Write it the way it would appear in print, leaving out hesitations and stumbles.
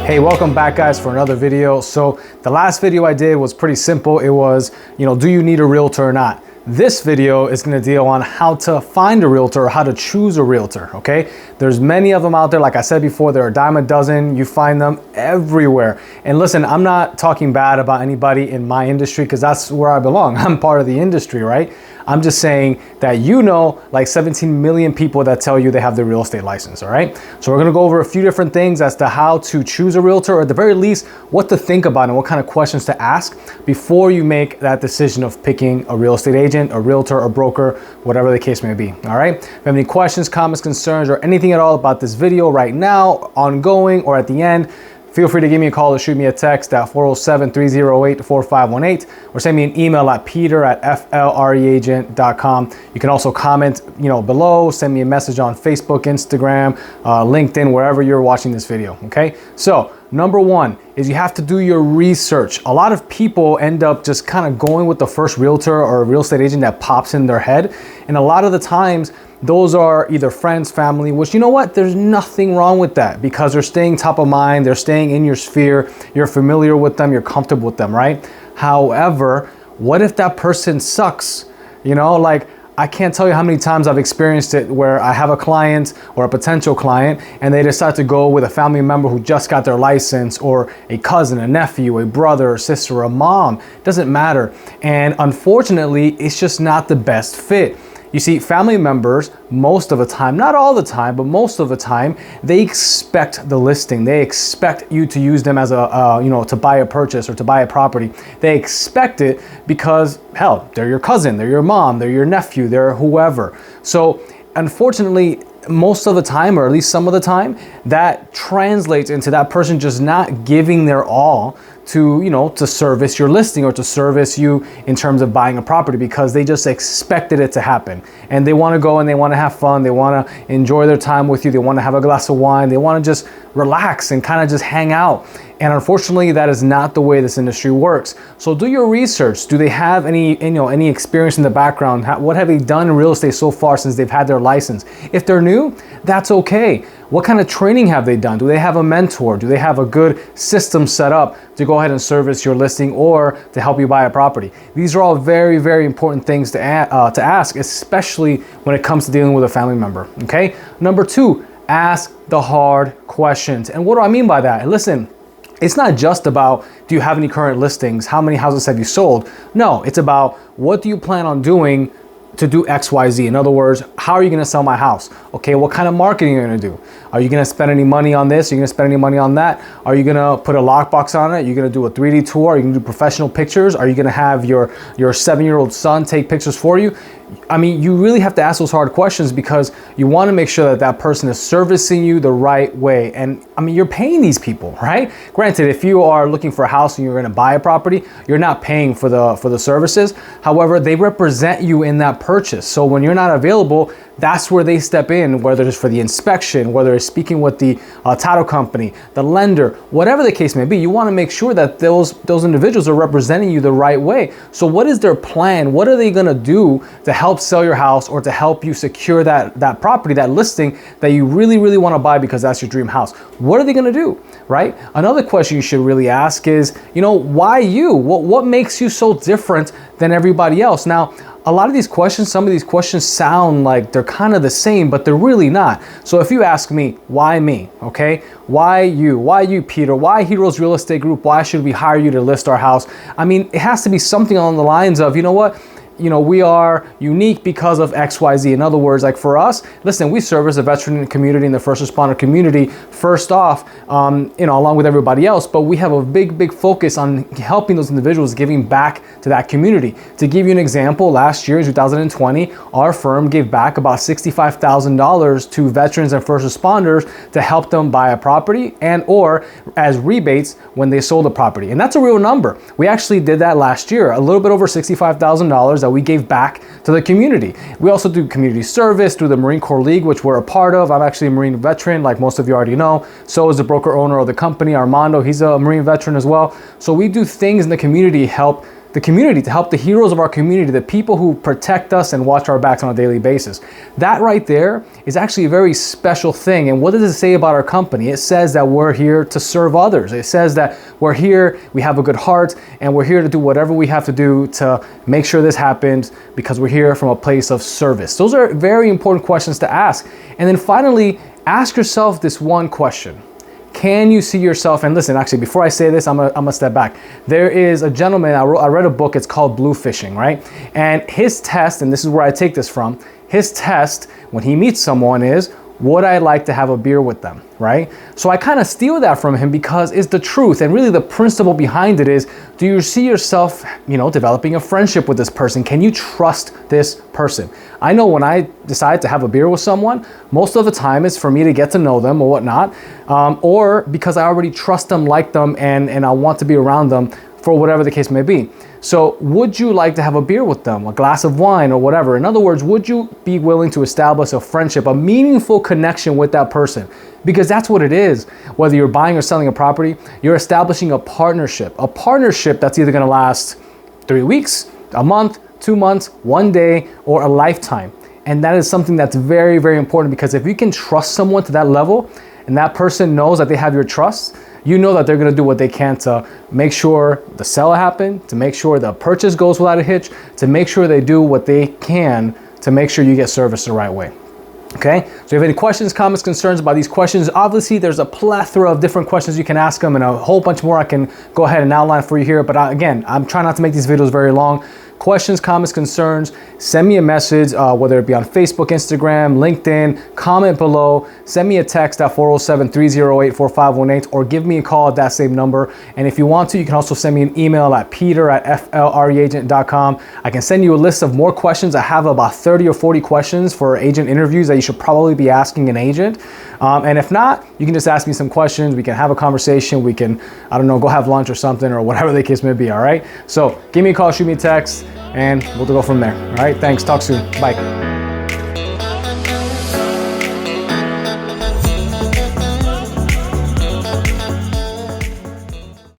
Hey, welcome back guys for another video. So the last video I did was pretty simple. It was, do you need a realtor or not? This video is going to deal on how to find a realtor or how to choose a realtor, okay? There's many of them out there. Like I said before, there are a dime a dozen. You find them everywhere. And listen, I'm not talking bad about anybody in my industry because that's where I belong. I'm part of the industry, right? I'm just saying that like 17 million people that tell you they have their real estate license, all right? So we're gonna go over a few different things as to how to choose a realtor, or at the very least, what to think about and what kind of questions to ask before you make that decision of picking a real estate agent, a realtor, a broker, whatever the case may be, all right? If you have any questions, comments, concerns, or anything at all about this video right now, ongoing, or at the end, feel free to give me a call or shoot me a text at 407-308-4518 or send me an email at peter@flreagent.com. You can also comment, below, send me a message on Facebook, Instagram, LinkedIn, wherever you're watching this video, okay? So number one is you have to do your research. A lot of people end up just kind of going with the first realtor or real estate agent that pops in their head. And a lot of the times, those are either friends, family, which you know what? There's nothing wrong with that because they're staying top of mind, they're staying in your sphere, you're familiar with them, you're comfortable with them, right? However, what if that person sucks? I can't tell you how many times I've experienced it where I have a client or a potential client and they decide to go with a family member who just got their license, or a cousin, a nephew, a brother, a sister, a mom, doesn't matter. And unfortunately, it's just not the best fit. You see, family members, most of the time, not all the time, but most of the time, they expect the listing. They expect you to use them as to buy a purchase or to buy a property. They expect it because, hell, they're your cousin, they're your mom, they're your nephew, they're whoever. So unfortunately, most of the time, or at least some of the time, that translates into that person just not giving their all to service your listing or to service you in terms of buying a property, because they just expected it to happen. And they want to go and they want to have fun. They want to enjoy their time with you. They want to have a glass of wine. They want to just relax and kind of just hang out. And unfortunately, that is not the way this industry works. So do your research. Do they have any experience in the background? What have they done in real estate so far since they've had their license? If they're new, that's okay. What kind of training have they done? Do they have a mentor? Do they have a good system set up to go ahead and service your listing or to help you buy a property? These are all very, very important things to ask, especially when it comes to dealing with a family member, okay? Number two, ask the hard questions. And what do I mean by that? Listen, it's not just about, do you have any current listings? How many houses have you sold? No, it's about, what do you plan on doing to do XYZ? In other words, how are you gonna sell my house? Okay, what kind of marketing are you gonna do? Are you gonna spend any money on this? Are you gonna spend any money on that? Are you gonna put a lockbox on it? Are you gonna do a 3D tour? Are you gonna do professional pictures? Are you gonna have your 7-year-old son take pictures for you? I mean, you really have to ask those hard questions because you want to make sure that that person is servicing you the right way. And I mean, you're paying these people, right? Granted, if you are looking for a house and you're going to buy a property, you're not paying for the services. However, they represent you in that purchase. So when you're not available, that's where they step in, whether it's for the inspection, whether it's speaking with the title company, the lender, whatever the case may be. You want to make sure that those individuals are representing you the right way. So what is their plan? What are they going to do to help sell your house or to help you secure that property, that listing that you really, really want to buy because that's your dream house? What are they going to do, right? Another question you should really ask is, why you? What makes you so different than everybody else? Now, a lot of these questions, some of these questions sound like they're kind of the same, but they're really not. So if you ask me, why me, okay? Why you? Why you, Peter? Why Heroes Real Estate Group? Why should we hire you to list our house? I mean, it has to be something along the lines of, we are unique because of XYZ. In other words, like for us, listen, we service the veteran community and the first responder community first off, along with everybody else, but we have a big, big focus on helping those individuals, giving back to that community. To give you an example, last year in 2020, our firm gave back about $65,000 to veterans and first responders to help them buy a property or as rebates when they sold a property. And that's a real number. We actually did that last year, a little bit over $65,000 that we gave back to the community. We also do community service through the Marine Corps League, which we're a part of. I'm actually a Marine veteran, like most of you already know. So is the broker owner of the company, Armando. He's a Marine veteran as well. So we do things in the community help the community, to help the heroes of our community, the people who protect us and watch our backs on a daily basis. That right there is actually a very special thing. And what does it say about our company? It says that we're here to serve others. It says that we're here, we have a good heart, and we're here to do whatever we have to do to make sure this happens, because we're here from a place of service. Those are very important questions to ask. And then finally, ask yourself this one question. Can you see yourself? And listen, actually, before I say this, I'm gonna step back. There is a gentleman, I read a book, it's called Blue Fishing, right? And his test, and this is where I take this from, his test when he meets someone is, would I like to have a beer with them, right? So I kind of steal that from him because it's the truth. And really the principle behind it is, do you see yourself, developing a friendship with this person? Can you trust this person? I know when I decide to have a beer with someone, most of the time it's for me to get to know them or whatnot, or because I already trust them, like them, and I want to be around them for whatever the case may be. So would you like to have a beer with them, a glass of wine or whatever? In other words, would you be willing to establish a friendship, a meaningful connection with that person? Because that's what it is. Whether you're buying or selling a property, you're establishing a partnership that's either gonna last 3 weeks, a month, 2 months, 1 day, or a lifetime. And that is something that's very, very important, because if you can trust someone to that level and that person knows that they have your trust, you know that they're gonna do what they can to make sure the sale happen, to make sure the purchase goes without a hitch, to make sure they do what they can to make sure you get service the right way. Okay, so if you have any questions, comments, concerns about these questions, obviously there's a plethora of different questions you can ask them, and a whole bunch more I can go ahead and outline for you here. But again, I'm trying not to make these videos very long. Questions, comments, concerns, send me a message, whether it be on Facebook, Instagram, LinkedIn, comment below, send me a text at 407-308-4518, or give me a call at that same number. And if you want to, you can also send me an email at peter@flreagent.com. I can send you a list of more questions. I have about 30 or 40 questions for agent interviews that you should probably be asking an agent. And if not, you can just ask me some questions. We can have a conversation. We can, go have lunch or something, or whatever the case may be, all right? So give me a call, shoot me a text, and we'll go from there. All right, thanks. Talk soon. Bye.